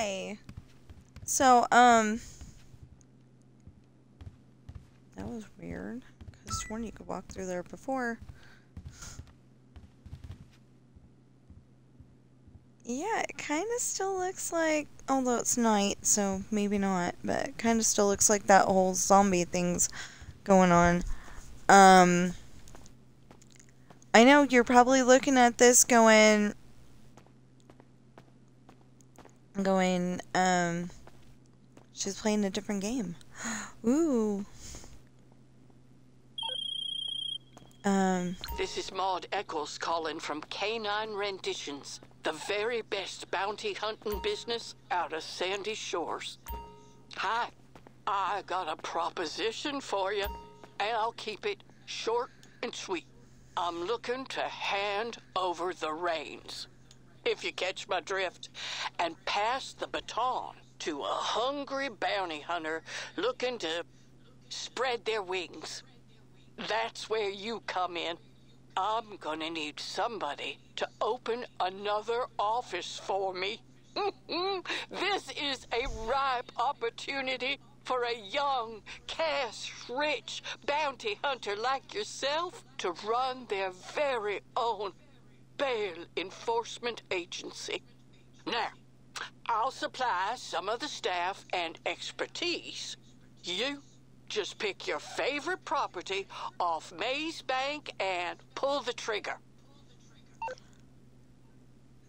Hi. So, that was weird. I could have sworn you could walk through there before. Yeah, it kind of still looks like, although it's night, so maybe not, but it kind of still looks like that whole zombie thing's going on. I know you're probably looking at this going, she's playing a different game. Ooh. This is Maud Eccles calling from Canine Renditions, the very best bounty hunting business out of Sandy Shores. Hi, I got a proposition for you, and I'll keep it short and sweet. I'm looking to hand over the reins, if you catch my drift, and pass the baton to a hungry bounty hunter looking to spread their wings. That's where you come in. I'm gonna need somebody to open another office for me. This is a ripe opportunity for a young, cash-rich bounty hunter like yourself to run their very own bail enforcement agency. Now, I'll supply some of the staff and expertise. You just pick your favorite property off Maze Bank and pull the trigger.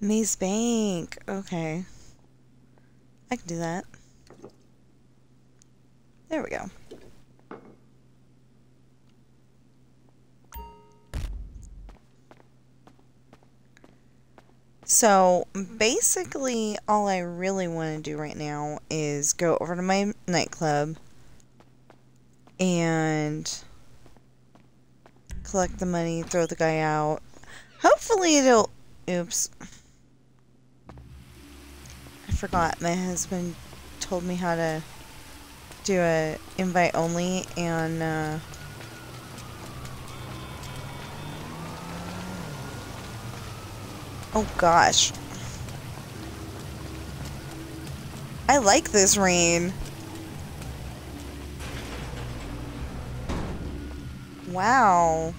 Maze Bank. Okay. I can do that. There we go. So, basically, all I really want to do right now is go over to my nightclub and collect the money, throw the guy out. Hopefully it'll... Oops. I forgot. My husband told me how to do a invite only, and oh gosh. I like this rain. Wow.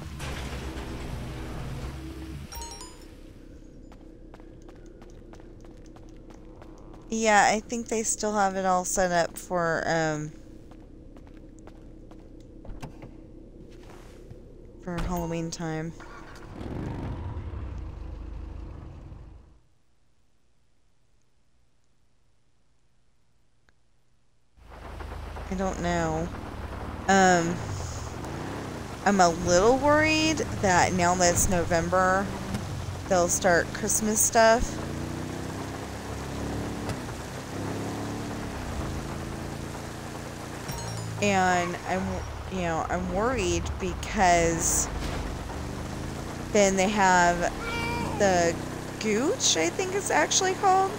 Yeah, I think they still have it all set up for Halloween time. I don't know. I'm a little worried that now that it's November, they'll start Christmas stuff. And I'm worried because then they have the Gooch, I think it's actually called.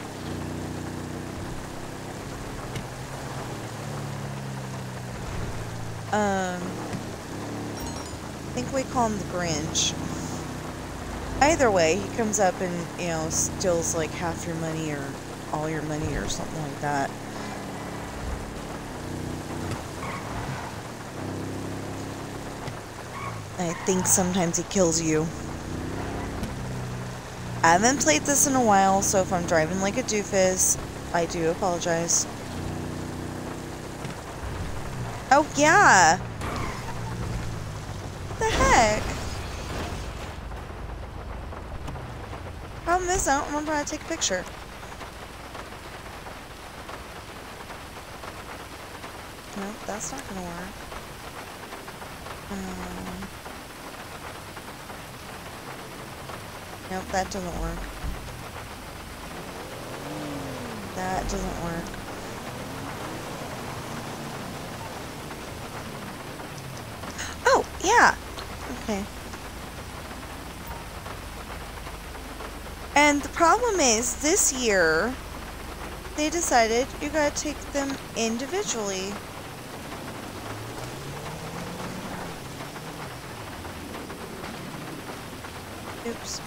I think we call him the Grinch. Either way, he comes up and, steals like half your money or all your money or something like that. I think sometimes he kills you. I haven't played this in a while, so if I'm driving like a doofus, I do apologize. Oh, yeah! What the heck? Problem is, I don't remember how to take a picture. Nope, that's not gonna work. Nope, that doesn't work. That doesn't work. Oh, yeah! Okay. And the problem is, this year, they decided you gotta take them individually. Oops.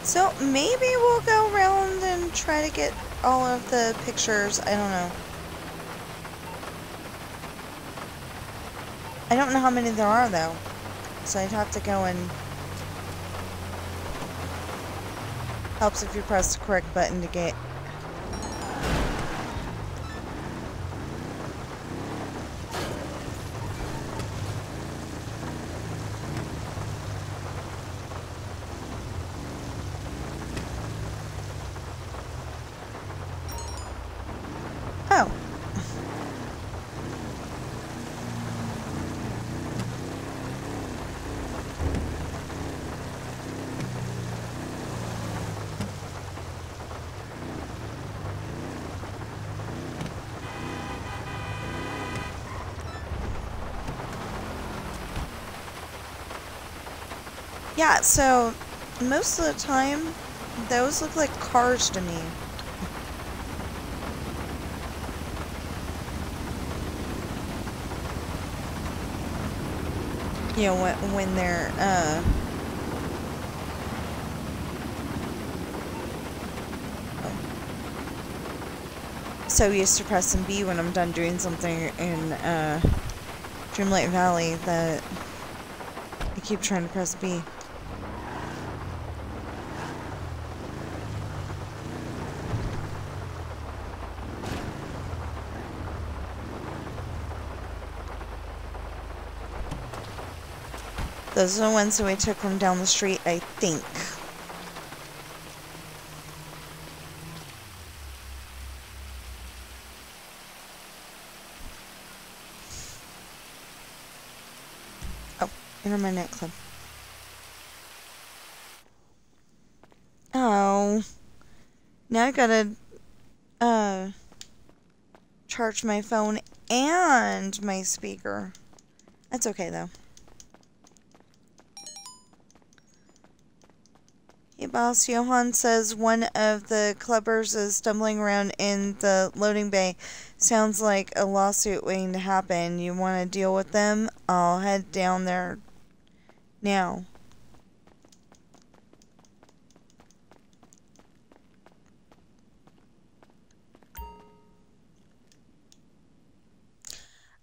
So maybe we'll go around and try to get all of the pictures. I don't know. I don't know how many there are though. So I'd have to go and... Helps if you press the correct button to get... Oh. Yeah, so most of the time, those look like cars to me. You know, when they're, so used to pressing B when I'm done doing something in, Dreamlight Valley that I keep trying to press B. Those are the ones that we took from down the street, I think. Oh, Internet Club. Oh. Now I gotta, charge my phone and my speaker. That's okay, though. Hey, boss. Johan says one of the clubbers is stumbling around in the loading bay. Sounds like a lawsuit waiting to happen. You want to deal with them? I'll head down there now.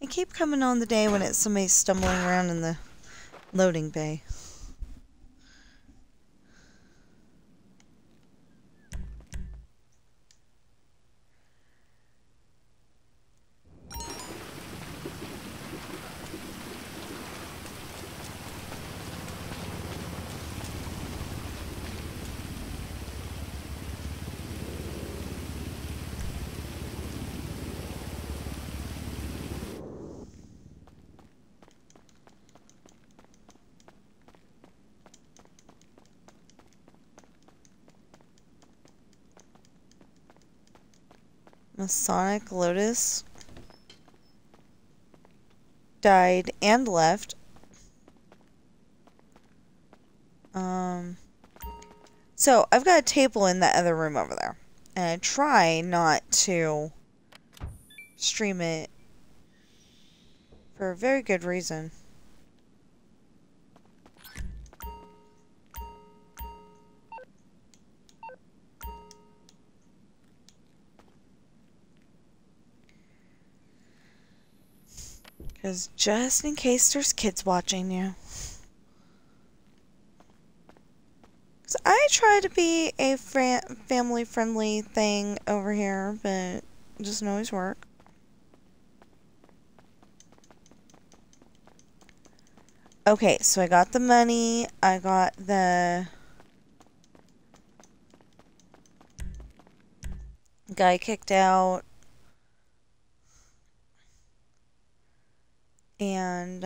I keep coming on the day when it's somebody stumbling around in the loading bay. Masonic Lotus died and left. So I've got a table in that other room over there, and I try not to stream it for a very good reason. Because just in case there's kids watching you. Because I try to be a family-friendly thing over here, but it doesn't always work. Okay, so I got the money, I got the guy kicked out, and,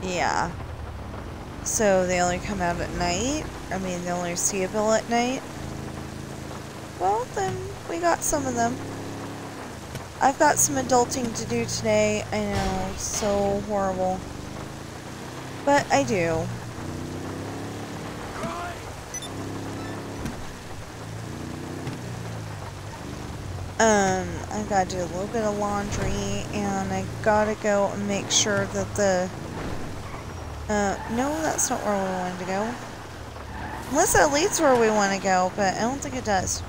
Yeah. So they only come out at night? I mean, they only see a bill at night? Well, then we got some of them. I've got some adulting to do today. I know, so horrible. But I do. I gotta do a little bit of laundry, and I gotta go and make sure that the, no, that's not where we wanted to go. Unless that leads where we want to go, but I don't think it does.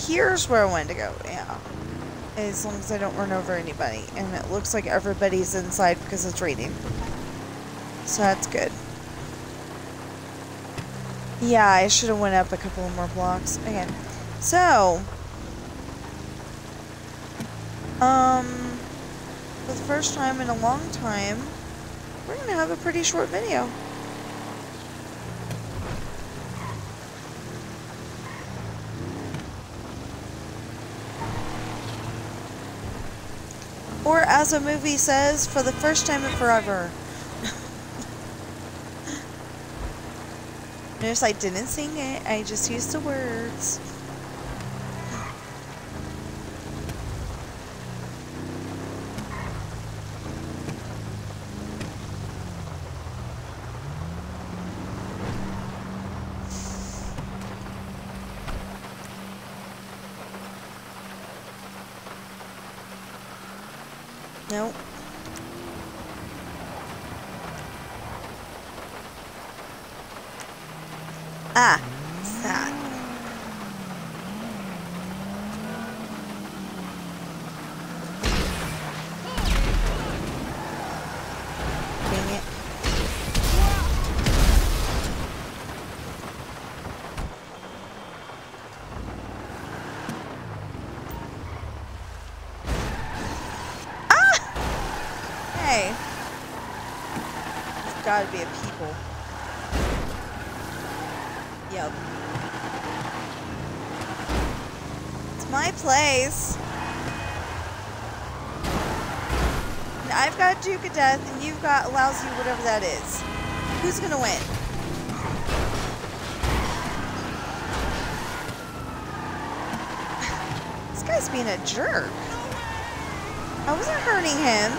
Here's where I wanted to go, yeah. As long as I don't run over anybody, and it looks like everybody's inside because it's raining. So that's good. Yeah, I should have went up a couple more blocks. Okay. So, for the first time in a long time, we're gonna have a pretty short video. Or as a movie says, for the first time in forever. Notice I didn't sing it, I just used the words. Nope. Ah, sad. Dang it. Hey. There's gotta be a people. Yep. It's my place. And I've got Duke of Death, and you've got lousy whatever that is. Who's gonna win? This guy's being a jerk. I wasn't hurting him.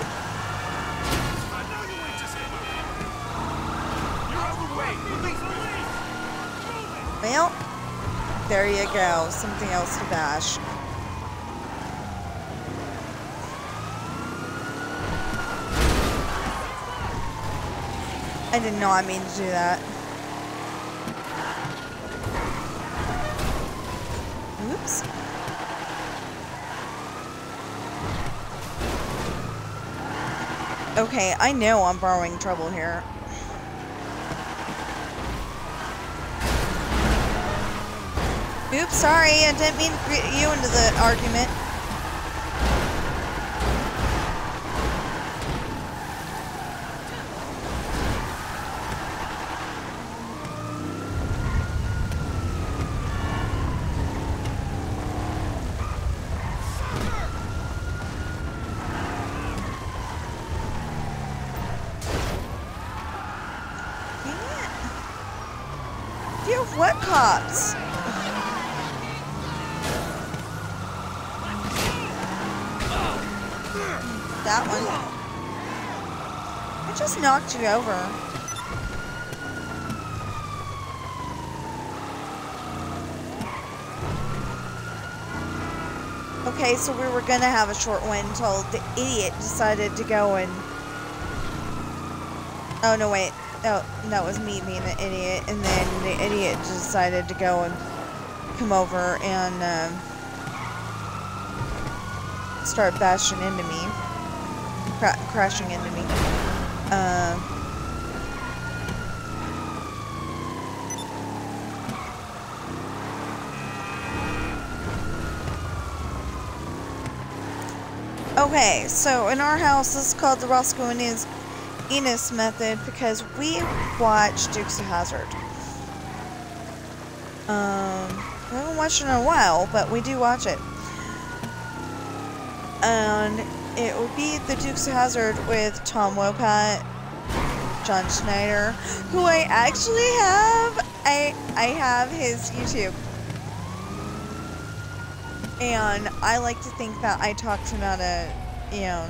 Well, there you go. Something else to bash. I did not mean to do that. Oops. Okay, I know I'm borrowing trouble here. Oops, sorry, I didn't mean to get you into the argument. Do you have what cops? That one. I just knocked you over. Okay, so we were gonna have a short one until the idiot decided to go and... Oh, no, wait. Oh, that was me being an idiot. And then the idiot decided to go and come over and start bashing into me. Crashing into me. Okay, so in our house, this is called the Roscoe and Enos method because we watch Dukes of Hazzard. We haven't watched it in a while, but we do watch it. And it would be The Dukes of Hazzard with Tom Wopat, John Schneider, who I actually have. I have his YouTube. And I like to think that I talked him out of, you know,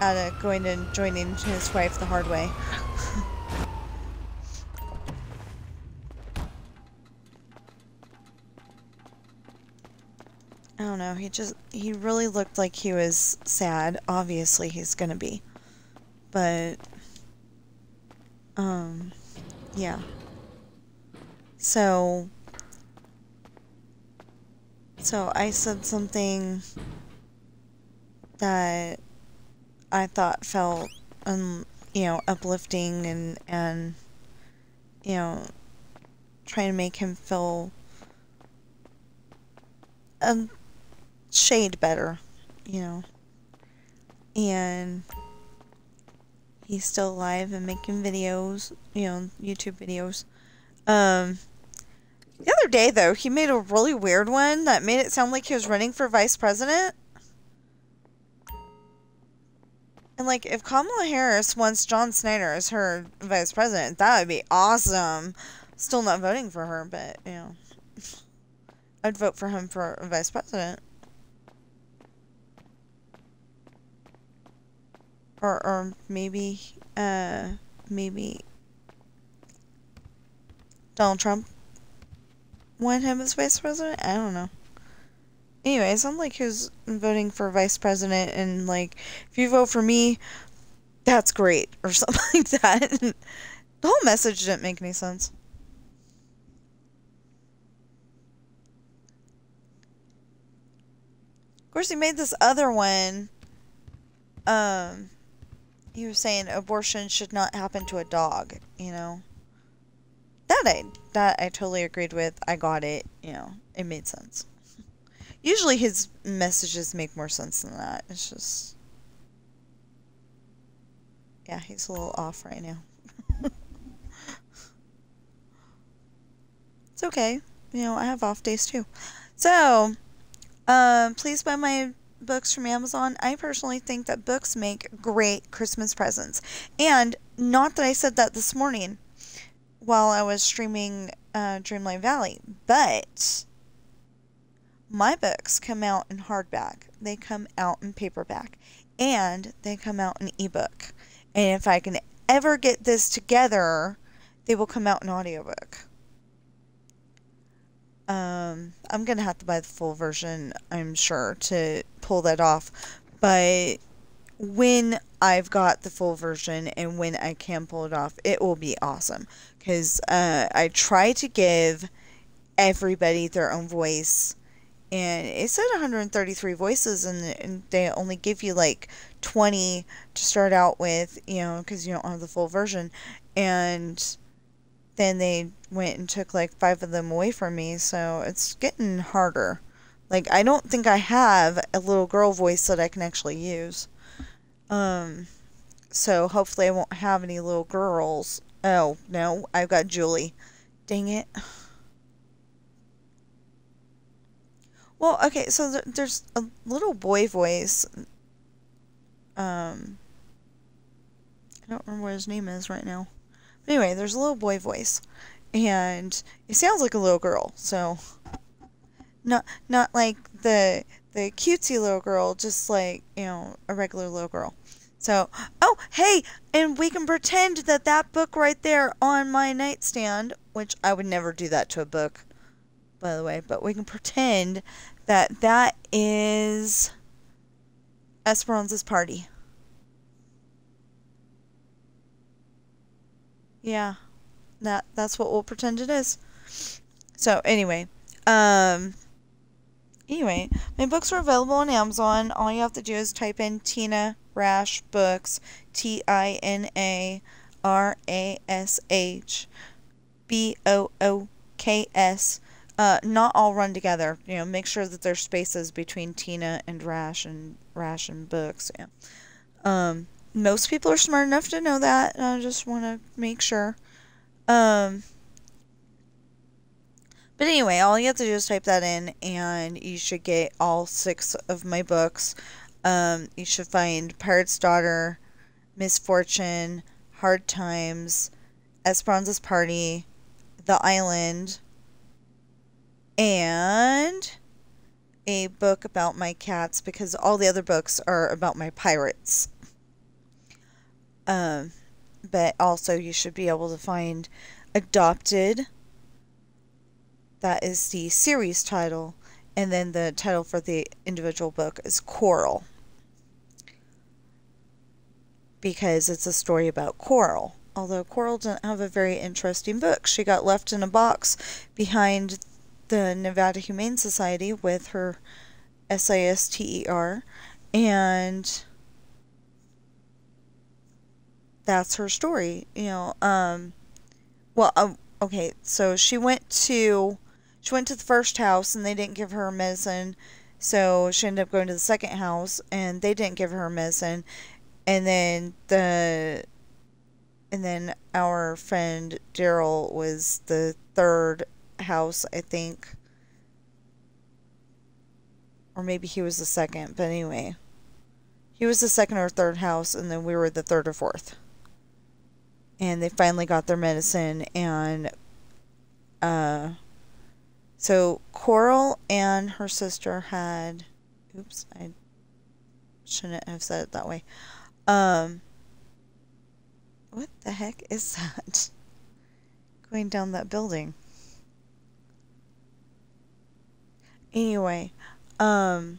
out of going and joining his wife the hard way. I don't know, he really looked like he was sad. Obviously he's gonna be. But, yeah. So I said something that I thought felt, you know, uplifting and, you know, trying to make him feel a shade better, you know. And he's still alive and making videos, you know, YouTube videos. The other day, though, he made a really weird one that made it sound like he was running for vice president. And, like, if Kamala Harris wants John Snyder as her vice president, that would be awesome. Still not voting for her, but, you know, I'd vote for him for vice president. Or maybe, maybe Donald Trump want him as vice president? I don't know. Anyway, it sounds like he was voting for vice president, and, like, if you vote for me, that's great, or something like that. The whole message didn't make any sense. Of course, he made this other one. He was saying abortion should not happen to a dog, you know. That I totally agreed with. I got it, you know. It made sense. Usually his messages make more sense than that. It's just... yeah, he's a little off right now. It's okay. You know, I have off days too. So, please buy my books from Amazon. I personally think that books make great Christmas presents. And, not that I said that this morning while I was streaming Dreamlight Valley, but my books come out in hardback, they come out in paperback, and they come out in ebook. And if I can ever get this together, they will come out in audiobook. I'm gonna have to buy the full version, I'm sure, to pull that off. But when I've got the full version and when I can pull it off, it will be awesome. Because I try to give everybody their own voice. And it said 133 voices, and they only give you like 20 to start out with, you know, because you don't have the full version. And then they went and took like 5 of them away from me, so it's getting harder. Like, I don't think I have a little girl voice that I can actually use. So hopefully I won't have any little girls. Oh, no, I've got Julie. Dang it. Well, okay, so there's a little boy voice. I don't remember what his name is right now. But anyway, there's a little boy voice. And it sounds like a little girl, so... Not like the cutesy little girl, just like, you know, a regular little girl. So, oh, hey, and we can pretend that that book right there on my nightstand, which I would never do that to a book, by the way, but we can pretend that that is Esperanza's party. Yeah, that's what we'll pretend it is. So, anyway, my books are available on Amazon. All you have to do is type in Tina Rash Books, TINA RASH BOOKS. Not all run together. You know, make sure that there's spaces between Tina and Rash and Books. Yeah. Most people are smart enough to know that. I just want to make sure. But anyway, all you have to do is type that in, and you should get all 6 of my books. You should find Pirate's Daughter, Misfortune, Hard Times, Esperanza's Party, The Island, and a book about my cats, because all the other books are about my pirates. But also you should be able to find Adopted. That is the series title. And then the title for the individual book is Coral, because it's a story about Coral. Although Coral didn't have a very interesting book. She got left in a box behind the Nevada Humane Society with her SISTER, and that's her story. Okay, so she went to the first house and they didn't give her medicine, so she ended up going to the second house and they didn't give her medicine, and then our friend Daryl was the third house, I think. Or maybe he was the second, but anyway. He was the second or third house, and then we were the third or fourth. And they finally got their medicine, and so Coral and her sister had, oops, I shouldn't have said it that way. What the heck is that? Going down that building. Anyway, they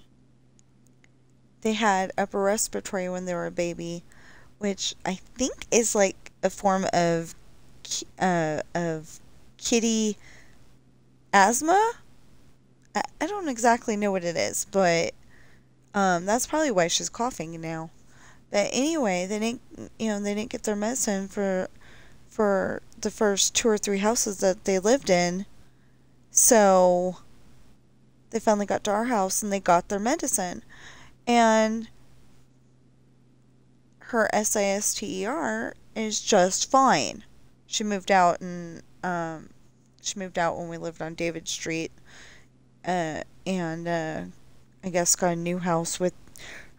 had upper respiratory when they were a baby, which I think is like a form of kitty asthma. I don't exactly know what it is, but that's probably why she's coughing now. But anyway, they didn't get their medicine for the first 2 or 3 houses that they lived in. So they finally got to our house and they got their medicine. And her SISTER is just fine. She moved out when we lived on David Street, and I guess got a new house with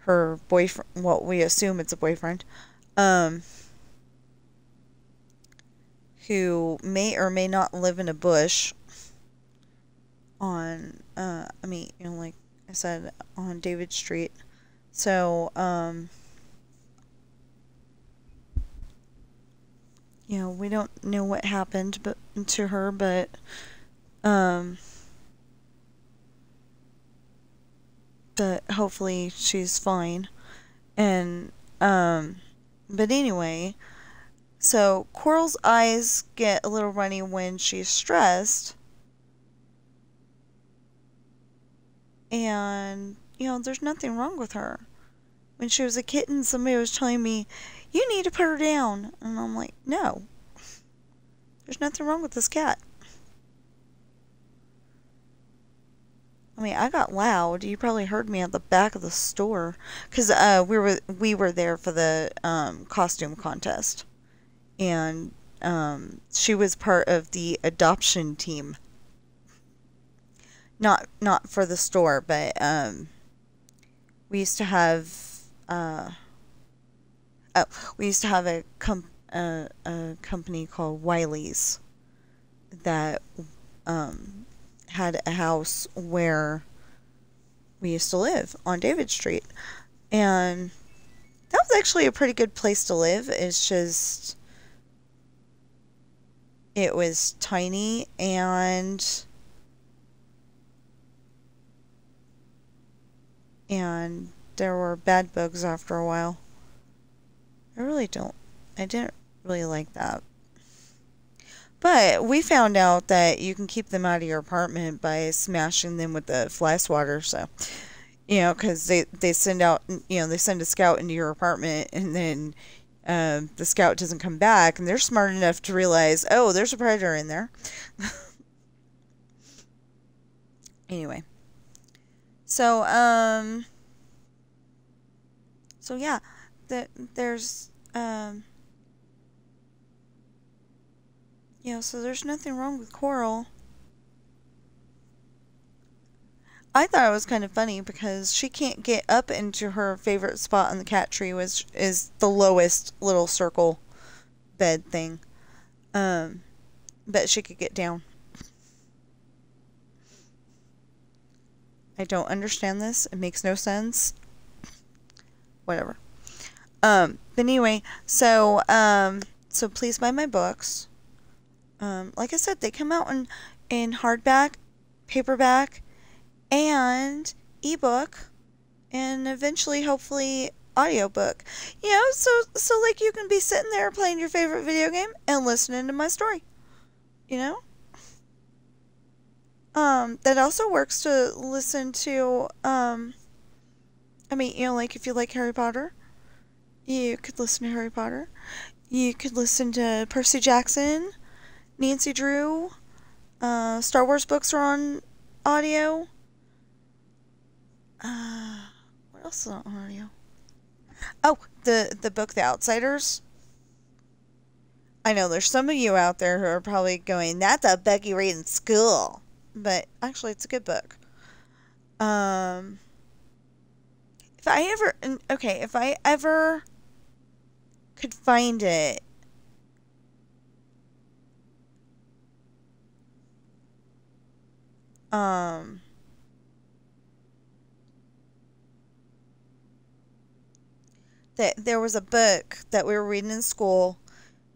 her boyfriend. Well, we assume it's a boyfriend, who may or may not live in a bush on, like I said, on David Street. So, we don't know what happened to her, but hopefully she's fine. And but anyway, so Coral's eyes get a little runny when she's stressed, and there's nothing wrong with her. When she was a kitten, somebody was telling me, "You need to put her down," and I'm like, "No, there's nothing wrong with this cat." I mean, I got loud. You probably heard me at the back of the store, because we were there for the costume contest, and she was part of the adoption team. Not for the store, but we used to have a company called Wiley's that had a house where we used to live on David Street, and that was actually a pretty good place to live. It's just, it was tiny, and there were bed bugs after a while. I didn't really like that. But we found out that you can keep them out of your apartment by smashing them with the fly swatter. So, because they send a scout into your apartment, and then the scout doesn't come back, and they're smart enough to realize, oh, there's a predator in there. Anyway. So, yeah, there's, so there's nothing wrong with Coral. I thought it was kind of funny because she can't get up into her favorite spot on the cat tree, which is the lowest little circle bed thing. But she could get down. I don't understand this. It makes no sense. Whatever. But anyway, so please buy my books. Like I said, they come out in hardback, paperback, and ebook, and eventually, hopefully, audiobook. You know, so like you can be sitting there playing your favorite video game and listening to my story. You know? That also works to listen to, I mean, you know, like if you like Harry Potter, you could listen to Harry Potter. You could listen to Percy Jackson, Nancy Drew. Star Wars books are on audio. What else is on audio? Oh, the book The Outsiders. I know there's some of you out there who are probably going, that's a book you read in school. But actually, it's a good book. If I ever could find it, that there was a book that we were reading in school,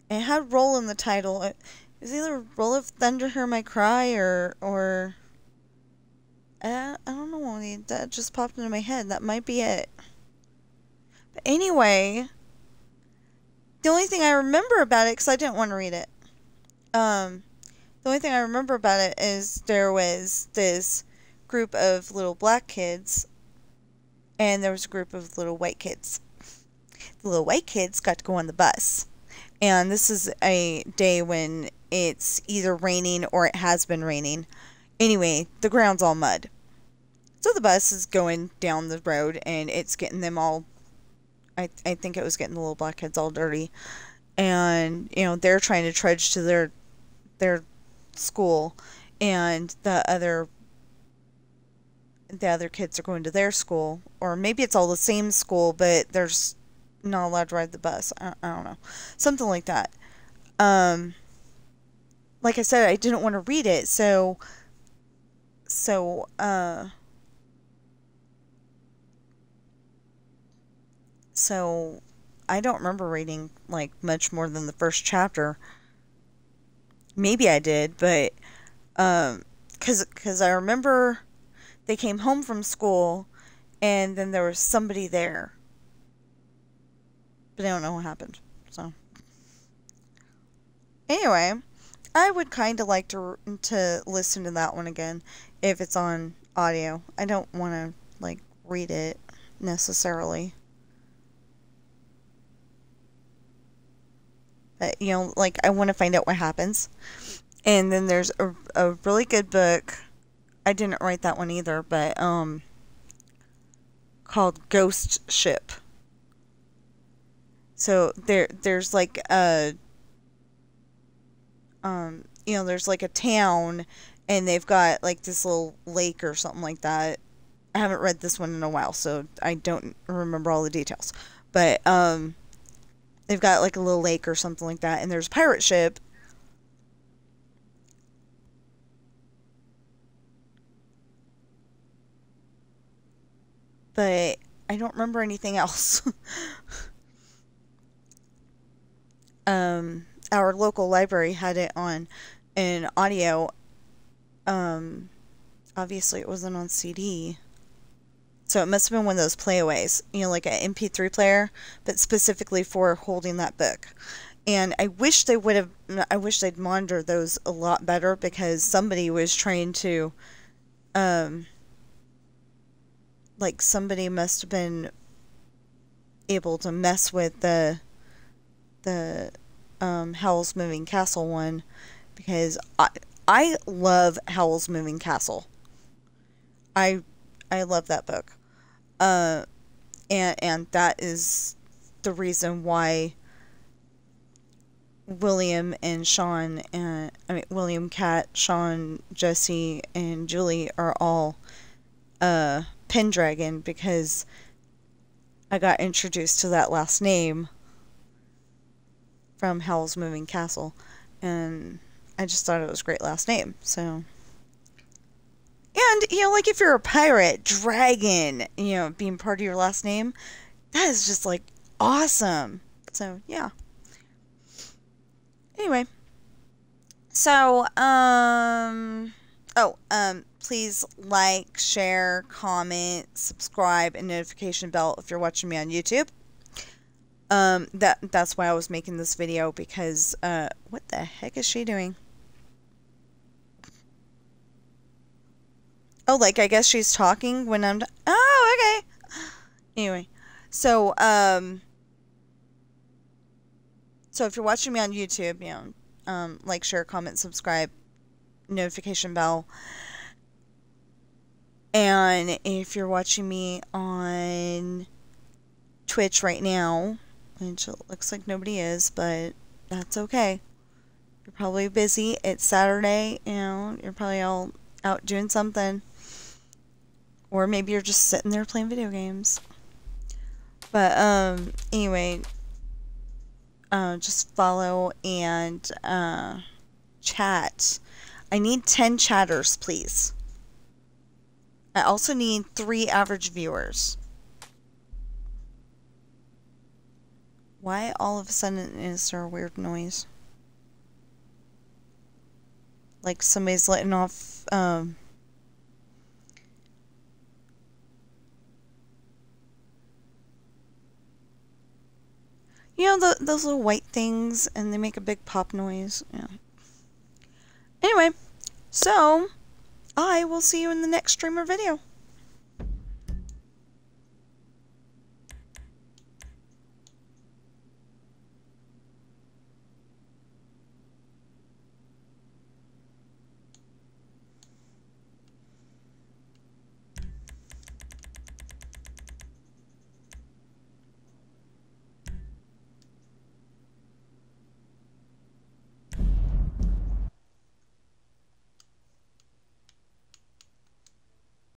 and it had Roll in the title. It was either Roll of Thunder, Hear My Cry, or I don't know, that just popped into my head. That might be it. But anyway, the only thing I remember about it, because I didn't want to read it, the only thing I remember about it is there was this group of little black kids, and there was a group of little white kids. The little white kids got to go on the bus. And this is a day when it's either raining or it has been raining. Anyway, the ground's all mud. So the bus is going down the road, and it's getting them all, I think it was getting the little black kids all dirty. And, you know, they're trying to trudge to their school, and the other kids are going to their school. Or maybe it's all the same school, but there's not allowed to ride the bus. I don't know. Something like that. Like I said, I didn't want to read it, so I don't remember reading, like, much more than the first chapter. Maybe I did, but, 'cause I remember they came home from school, and then there was somebody there. But I don't know what happened, so. Anyway, I would kind of like to listen to that one again, if it's on audio. I don't want to, like, read it, necessarily. But, you know, like, I want to find out what happens. And then there's a really good book. I didn't write that one either, but, called Ghost Ship. So there's like a, you know, there's like a town, and they've got like this little lake or something like that. I haven't read this one in a while, so I don't remember all the details. But, they've got like a little lake or something like that, and there's a pirate ship. But I don't remember anything else. Our local library had it on an audio. Obviously it wasn't on CD. So it must have been one of those playaways, you know, like an MP3 player, but specifically for holding that book. And I wish they'd monitor those a lot better, because somebody was trying to, like, somebody must have been able to mess with the Howl's Moving Castle one, because I love Howl's Moving Castle. I love that book. And that is the reason why William and Sean, William, Kat, Sean, Jesse, and Julie are all Pendragon, because I got introduced to that last name from Howl's Moving Castle, and I just thought it was a great last name. So, and you know, like if you're a pirate, dragon, you know, being part of your last name, that is just like awesome. So yeah. Anyway, so please like, share, comment, subscribe, and notification bell if you're watching me on YouTube. That's why I was making this video, because what the heck is she doing? Oh, like I guess she's talking when I'm oh, okay. Anyway, so so if you're watching me on YouTube, you know, like, share, comment, subscribe, notification bell. And if you're watching me on Twitch right now, which it looks like nobody is, but that's okay. You're probably busy. It's Saturday, you know, you're probably all out doing something. Or maybe you're just sitting there playing video games. But, anyway, just follow and, chat. I need 10 chatters, please. I also need 3 average viewers. Why all of a sudden is there a weird noise? Like somebody's letting off, you know, those little white things, and they make a big pop noise. Yeah. Anyway, so I will see you in the next stream or video.